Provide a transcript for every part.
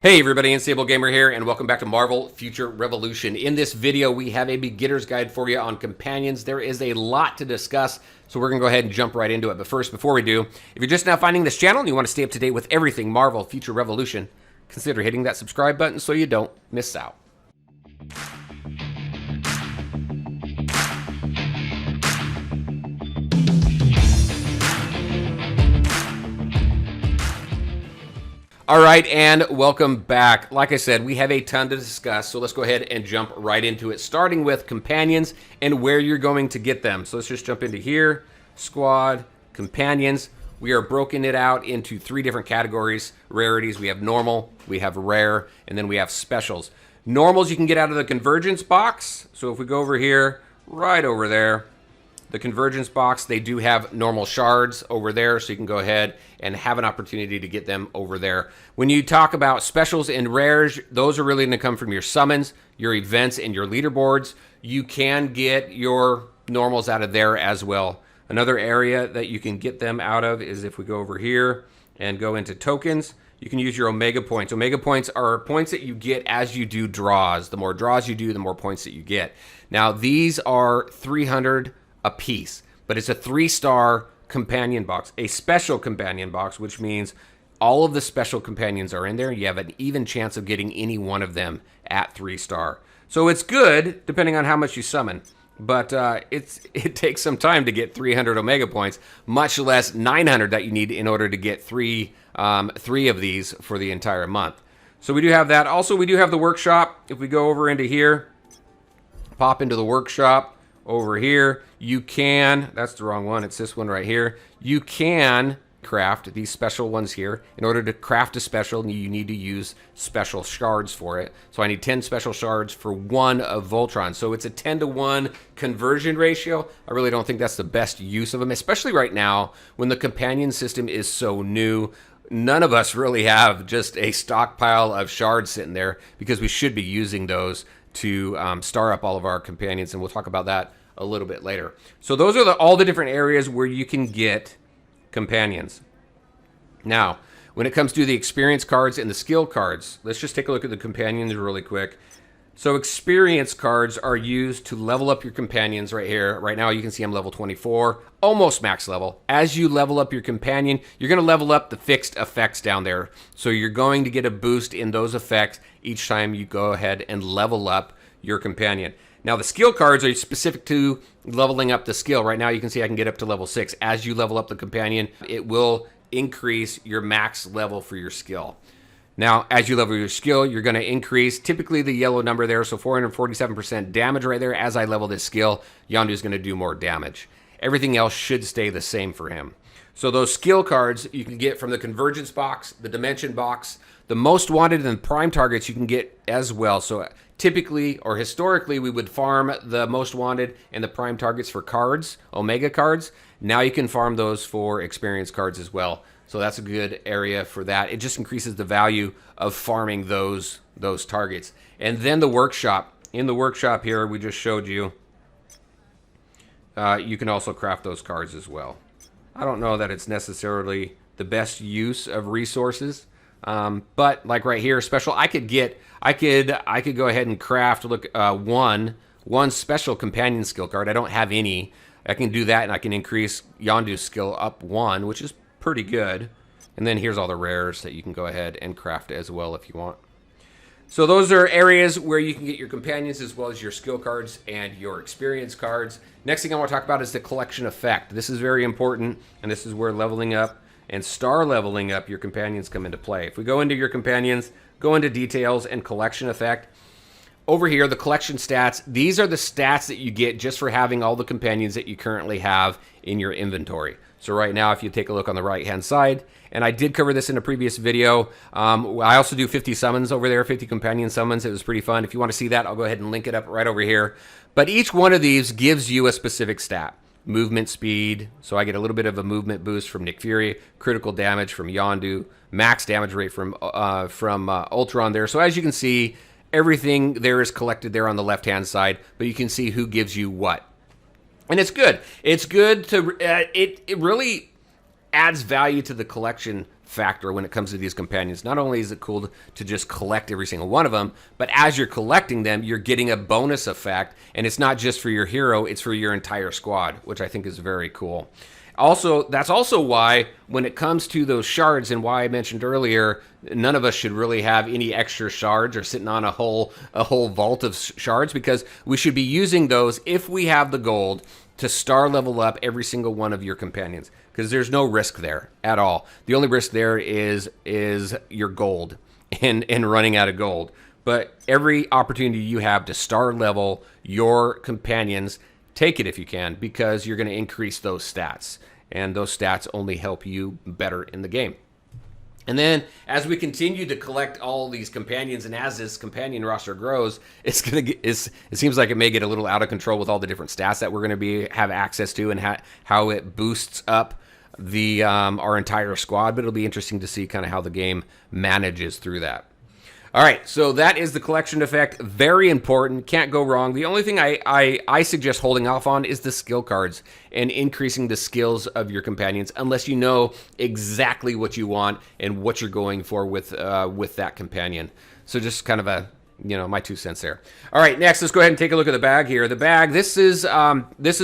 Hey everybody, Unstable Gamer here, and welcome back to Marvel Future Revolution. In this video, we have a beginner's guide for you on companions. There is a lot to discuss, so we're going to go ahead and jump right into it. But first, before we do, if you're just now finding this channel and you want to stay up to date with everything Marvel Future Revolution, consider hitting that subscribe button so you don't miss out. All right, and welcome back. Like I said, we have a ton to discuss, so let's go ahead and jump right into it, starting with companions and where you're going to get them. So let's just jump into here, squad, companions. We are broken it out into three different categories, rarities. We have normal, we have rare, and then we have specials. Normals you can get out of the convergence box. So if we go over here, right over there, the convergence box, they do have normal shards over there, so you can go ahead and have an opportunity to get them over there. When you talk about specials and rares, those are really going to come from your summons, your events, and your leaderboards. You can get your normals out of there as well. Another area that you can get them out of is if we go over here and go into tokens, you can use your Omega points. Omega points are points that you get as you do draws. The more draws you do, the more points that you get. Now, these are 300 a piece, but it's a 3-star companion box, a special companion box, which means all of the special companions are in there. You have an even chance of getting any one of them at 3-star. So it's good depending on how much you summon, but it takes some time to get 300 Omega points, much less 900 that you need in order to get three of these for the entire month. So we do have that. Also, we do have the workshop. If we go over into here, pop into the workshop over here, you can, that's the wrong one, it's this one right here. You can craft these special ones here. In order to craft a special, you need to use special shards for it. So I need 10 special shards for one of Voltron. So it's a 10-to-1 conversion ratio. I really don't think that's the best use of them, especially right now when the companion system is so new. None of us really have just a stockpile of shards sitting there because we should be using those to star up all of our companions, and we'll talk about that a little bit later. So those are all the different areas where you can get companions. Now, when it comes to the experience cards and the skill cards, let's just take a look at the companions really quick. So experience cards are used to level up your companions right here. Right now you can see I'm level 24, almost max level. As you level up your companion, you're going to level up the fixed effects down there. So you're going to get a boost in those effects each time you go ahead and level up your companion. Now the skill cards are specific to leveling up the skill. Right now you can see I can get up to level 6. As you level up the companion, it will increase your max level for your skill. Now, as you level your skill, you're going to increase typically the yellow number there, so 447% damage right there. As I level this skill, Yondu is going to do more damage. Everything else should stay the same for him. So those skill cards you can get from the convergence box, the dimension box, the most wanted and prime targets you can get as well. So typically or historically, we would farm the most wanted and the prime targets for cards, Omega cards. Now you can farm those for experience cards as well. So that's a good area for that. It just increases the value of farming those targets. And then the workshop. In the workshop here, we just showed you, you can also craft those cards as well. I don't know that it's necessarily the best use of resources, but like right here, special, I could go ahead and craft, look, one special companion skill card. I don't have any. I can do that, and I can increase Yondu's skill up 1, which is pretty good. And then here's all the rares that you can go ahead and craft as well if you want. So those are areas where you can get your companions as well as your skill cards and your experience cards. Next thing I want to talk about is the collection effect. This is very important, and this is where leveling up and star leveling up your companions come into play. If we go into your companions, go into details and collection effect. Over here, the collection stats, these are the stats that you get just for having all the companions that you currently have in your inventory. So right now, if you take a look on the right-hand side, and I did cover this in a previous video, I also do 50 summons over there, 50 companion summons. It was pretty fun. If you want to see that, I'll go ahead and link it up right over here. But each one of these gives you a specific stat. Movement speed, so I get a little bit of a movement boost from Nick Fury, critical damage from Yondu, max damage rate from Ultron there. So as you can see, everything there is collected there on the left-hand side, but you can see who gives you what. And it's good. It's good to, it really adds value to the collection factor when it comes to these companions. Not only is it cool to just collect every single one of them, but as you're collecting them, you're getting a bonus effect, and it's not just for your hero, it's for your entire squad, which I think is very cool. Also, that's also why when it comes to those shards, and why I mentioned earlier, none of us should really have any extra shards or sitting on a whole vault of shards, because we should be using those if we have the gold to star level up every single one of your companions, because there's no risk there at all. The only risk there is your gold and running out of gold. But every opportunity you have to star level your companions, take it if you can, because you're going to increase those stats, and those stats only help you better in the game. And then as we continue to collect all these companions, and as this companion roster grows, it seems like it may get a little out of control with all the different stats that we're going to have access to, and how it boosts up the our entire squad. But it'll be interesting to see kind of how the game manages through that. All right, so that is the collection effect. Very important. Can't go wrong. The only thing I suggest holding off on is the skill cards and increasing the skills of your companions, unless you know exactly what you want and what you're going for with that companion. So just kind of my 2 cents there. All right, next, let's go ahead and take a look at the bag here. The bag, this is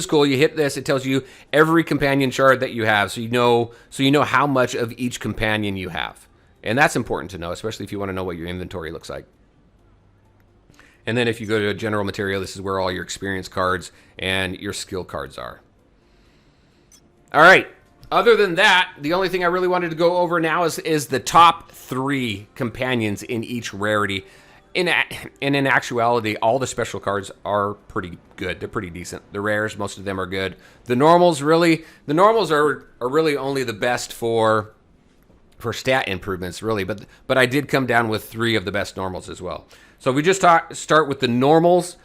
cool. You hit this, it tells you every companion shard that you have, so you know how much of each companion you have. And that's important to know, especially if you want to know what your inventory looks like. And then if you go to general material, this is where all your experience cards and your skill cards are. All right. Other than that, the only thing I really wanted to go over now is the top 3 companions in each rarity. And in actuality, all the special cards are pretty good. They're pretty decent. The rares, most of them are good. The normals are really only the best for stat improvements, really, but I did come down with 3 of the best normals as well. So if we just start with the normals,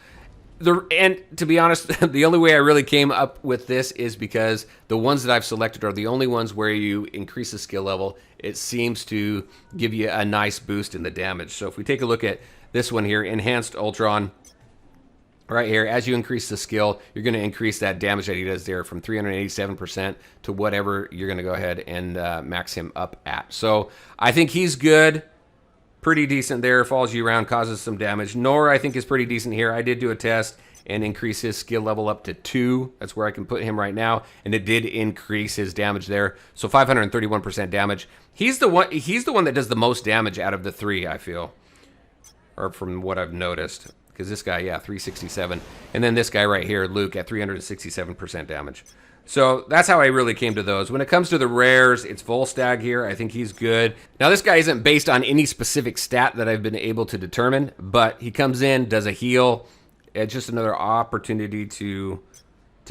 and to be honest, the only way I really came up with this is because the ones that I've selected are the only ones where you increase the skill level. It seems to give you a nice boost in the damage. So if we take a look at this one here, Enhanced Ultron, right here, as you increase the skill, you're going to increase that damage that he does there from 387% to whatever you're going to go ahead and max him up at. So I think he's good, pretty decent there, follows you around, causes some damage. Nora, I think, is pretty decent here. I did do a test and increase his skill level up to 2. That's where I can put him right now, and it did increase his damage there. So 531% damage. He's the one that does the most damage out of the 3, I feel, or from what I've noticed. Because this guy, 367. And then this guy right here, Luke, at 367% damage. So that's how I really came to those. When it comes to the rares, it's Volstagg here. I think he's good. Now, this guy isn't based on any specific stat that I've been able to determine, but he comes in, does a heal. It's just another opportunity to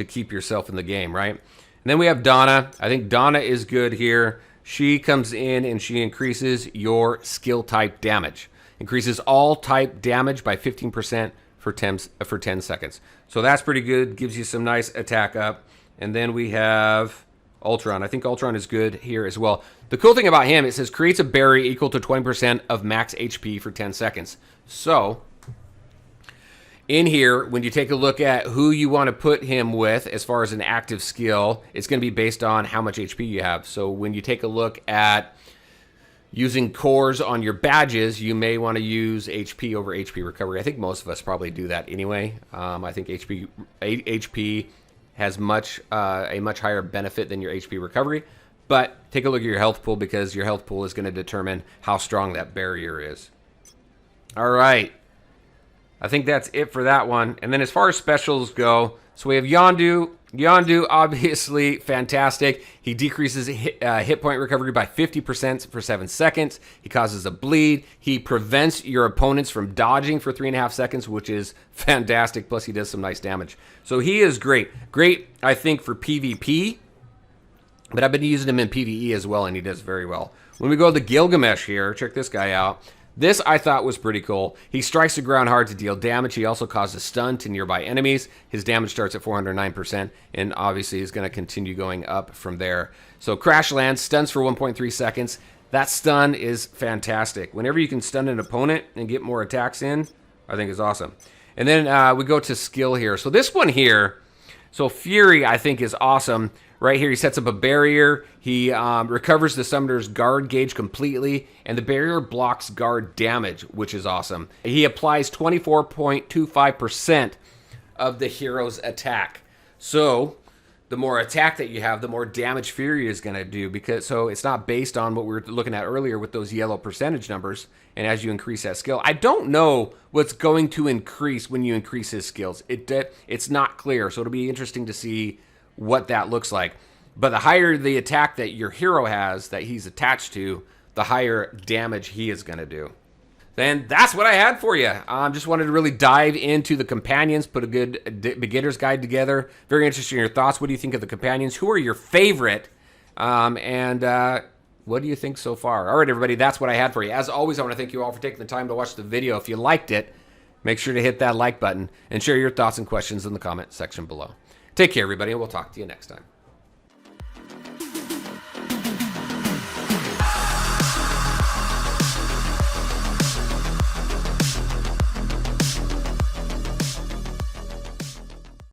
keep yourself in the game, right? And then we have Donna. I think Donna is good here. She comes in and she increases your skill type damage. Increases all type damage by 15% for 10 seconds. So that's pretty good. Gives you some nice attack up. And then we have Ultron. I think Ultron is good here as well. The cool thing about him, it says creates a berry equal to 20% of max HP for 10 seconds. So in here, when you take a look at who you want to put him with as far as an active skill, it's going to be based on how much HP you have. So when you take a look at using cores on your badges, you may want to use HP over HP recovery. I think most of us probably do that anyway. I think HP has a much higher benefit than your HP recovery. But take a look at your health pool, because your health pool is going to determine how strong that barrier is. All right. I think that's it for that one. And then as far as specials go, so we have Yondu. Yondu, obviously fantastic. He decreases hit point recovery by 50% for 7 seconds. He causes a bleed. He prevents your opponents from dodging for 3.5 seconds, which is fantastic. Plus, he does some nice damage. So he is great. Great, I think, for PvP. But I've been using him in PvE as well, and he does very well. When we go to Gilgamesh here, check this guy out. This I thought was pretty cool. He strikes the ground hard to deal damage. He also causes stun to nearby enemies. His damage starts at 409%, and obviously is going to continue going up from there. So Crash Lands, stuns for 1.3 seconds. That stun is fantastic. Whenever you can stun an opponent and get more attacks in, I think is awesome. And then we go to skill here. So this one here, so Fury, I think, is awesome. Right here, he sets up a barrier. He recovers the summoner's guard gauge completely, and the barrier blocks guard damage, which is awesome. He applies 24.25% of the hero's attack. So the more attack that you have, the more damage Fury is going to do. So it's not based on what we were looking at earlier with those yellow percentage numbers. And as you increase that skill, I don't know what's going to increase when you increase his skills. It's not clear. So it'll be interesting to see what that looks like. But the higher the attack that your hero has, that he's attached to, the higher damage he is going to do. Then that's what I had for you. Just wanted to really dive into the companions, put a good beginner's guide together. Very interested in your thoughts. What do you think of the companions? Who are your favorite? And what do you think so far? All right, everybody, that's what I had for you. As always, I want to thank you all for taking the time to watch the video. If you liked it, make sure to hit that like button and share your thoughts and questions in the comment section below. Take care, everybody, and we'll talk to you next time.